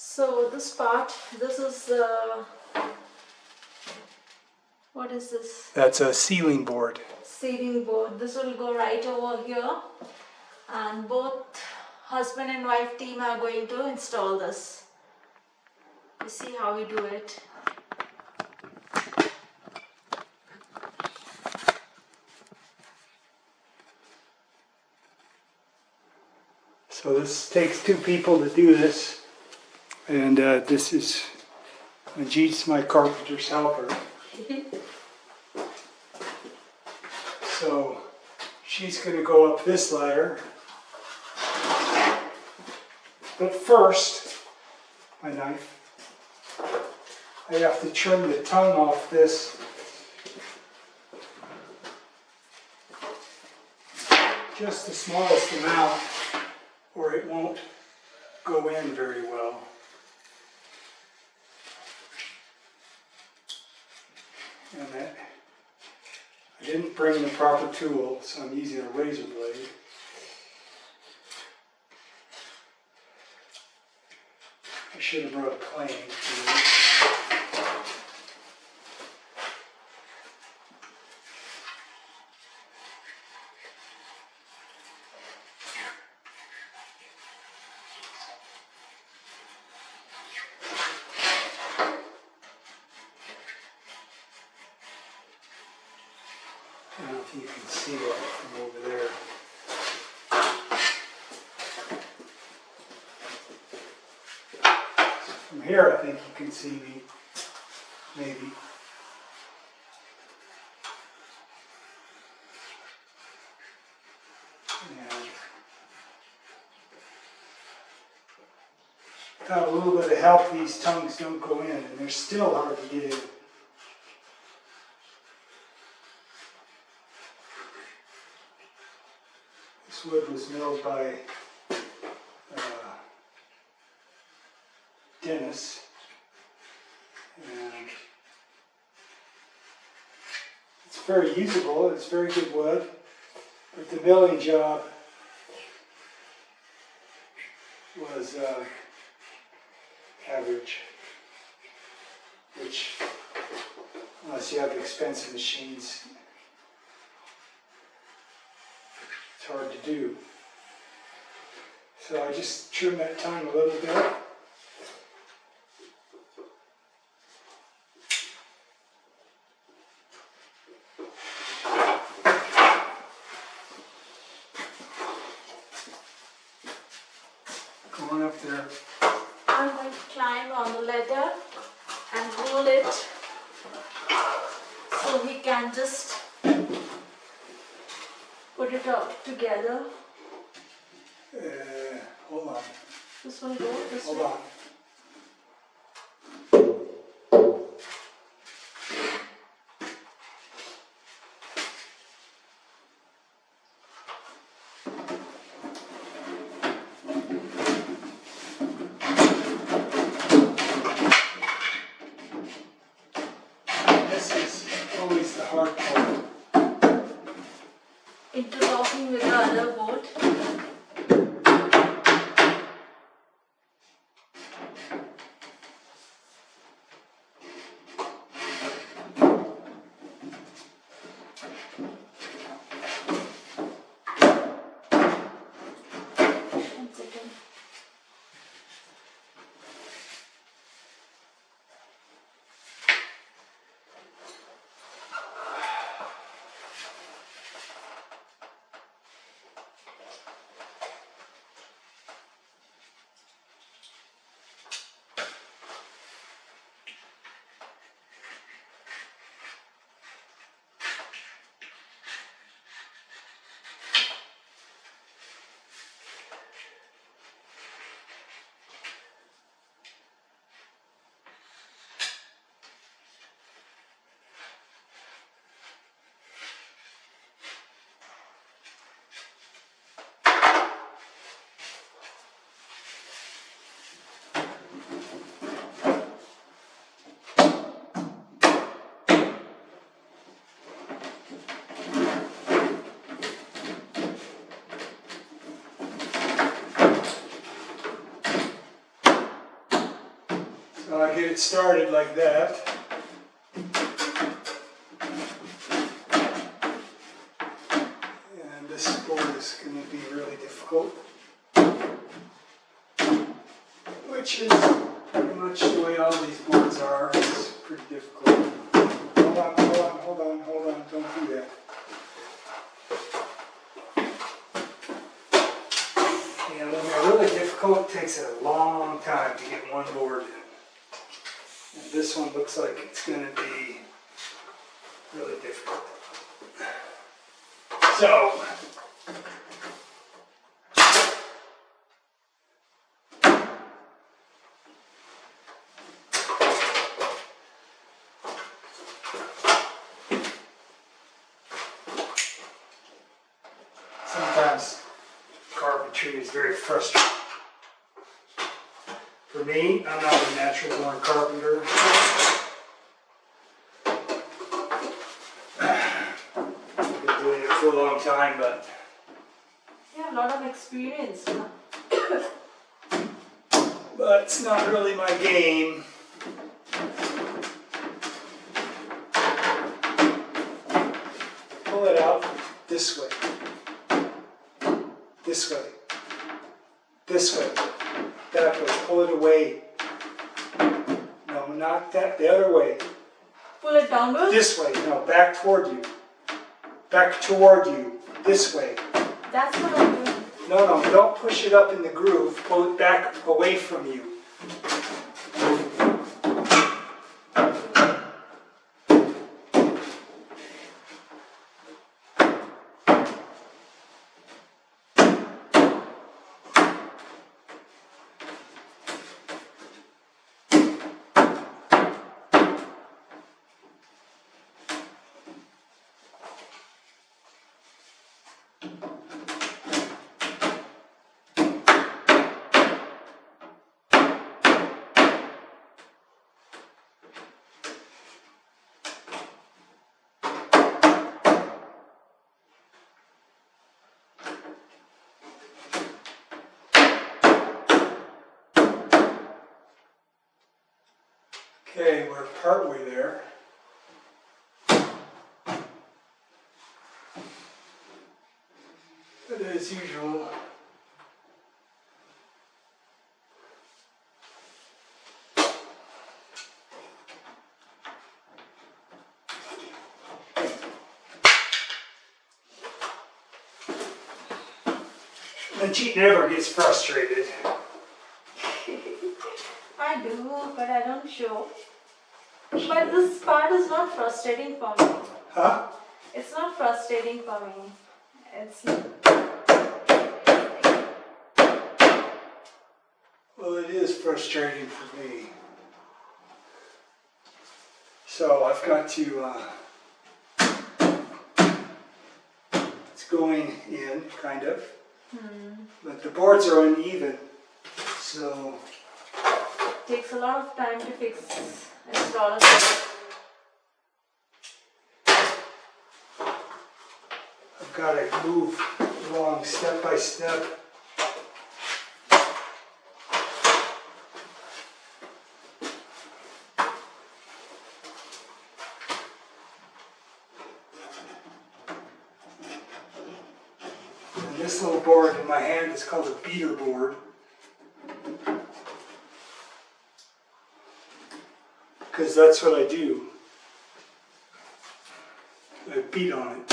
So this part, this is what is this? That's a ceiling board. Ceiling board. This will go right over here, and both husband and wife team are going to install this. You see how we do it. So this takes two people to do this, and this is Majid's my carpenter's helper. So she's going to go up this ladder. But first, my knife, I have to trim the tongue off this. Just the smallest amount, or it won't go in very well. And that, I didn't bring the proper tool, so I'm using a razor blade. I should have brought a plane. I don't know if you can see it from over there. From here, I think you can see me, maybe. And without a little bit of help, these tongues don't go in, and they're still hard to get in. This wood was milled by Dennis, and it's very usable. It's very good wood, but the milling job was average, which, unless you have expensive machines, it's hard to do. So I just trim that tongue a little bit. Going up there. I'm going to climb on the ladder and roll it so he can just put it all together. Hold on. This one go this Hold way. on. This is always the hard part. Interlocking with the other board. So I get it started like that. And this board is going to be really difficult. Which is pretty much the way all these boards are. It's pretty difficult. Hold on, don't do that. And when they're really difficult, it takes a long time to get one board in. And this one looks like it's going to be really difficult. So, sometimes carpentry is very frustrating. For me, I'm not a natural born carpenter. I've been doing it for a long time, but You have a lot of experience. but it's not really my game. Pull it out this way. This way. This way. That way. Pull it away. No, not that. The other way. Pull it downwards. This way. No, back toward you. Back toward you. This way. That's what I'm doing. No, don't push it up in the groove. Pull it back away from you. Okay, we're partway there. But as usual, Manjeet never gets frustrated. I do, but I don't show. But this part is not frustrating for me. Huh? It's not frustrating for me. It's Well, it is frustrating for me. So I've got to, it's going in, kind of. But the boards are uneven, so takes a lot of time to install it. I've got to move along step by step. And this little board in my hand is called a beater board. Because that's what I do. I beat on it.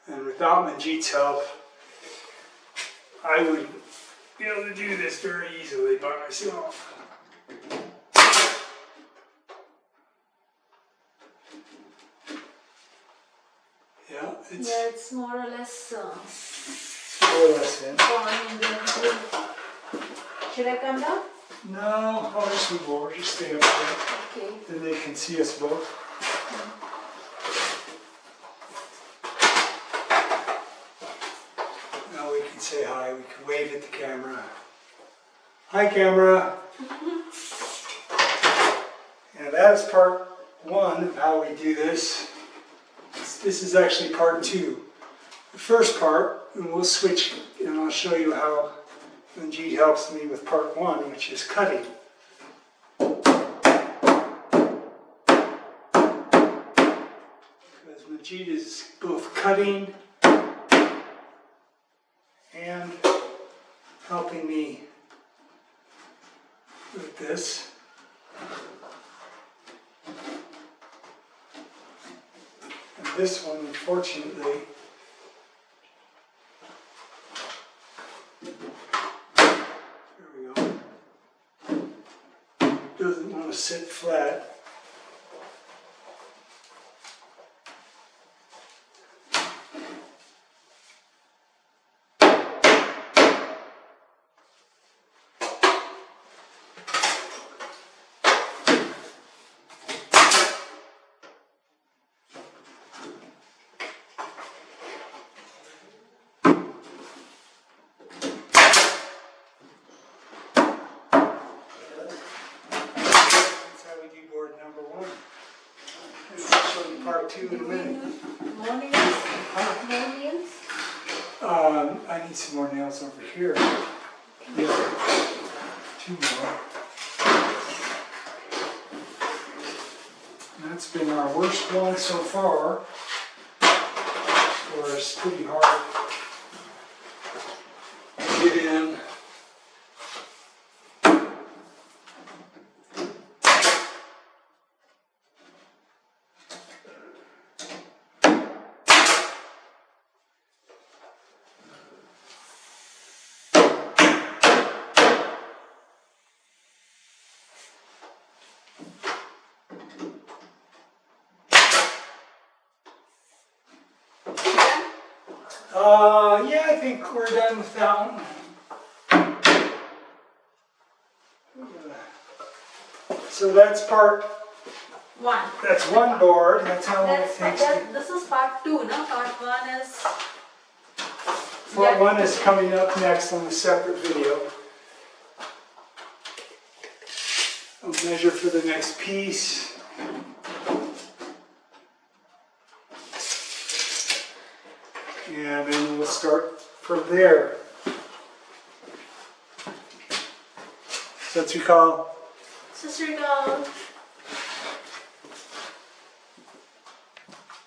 And without Manjeet's help, I would be able to do this very easily by myself. Yeah, it's more or less more or less in. gone in the. Should I come down? No, I'll just move over, just stay up there. Okay. Then they can see us both. Now we can say hi, we can wave at the camera. Hi, camera. And that's part one of how we do this. This is actually part two. The first part, and we'll switch, and I'll show you how Manjeet helps me with part one, which is cutting. Because Manjeet is both cutting and helping me with this. And this one, unfortunately, there we go, doesn't want to sit flat. Part two in a minute. More nails? More nails? I need some more nails over here. Yeah, 2 more. And that's been our worst one so far. Of course, pretty hard to get in. Yeah, I think we're done with that one. So that's part, One. that's one board, that's how long it takes to... This is part two, no? Part one is... Part one is coming up next on a separate video. I'll measure for the next piece. And then we'll start from there. Sat Sri Akal. Sat Sri Akal.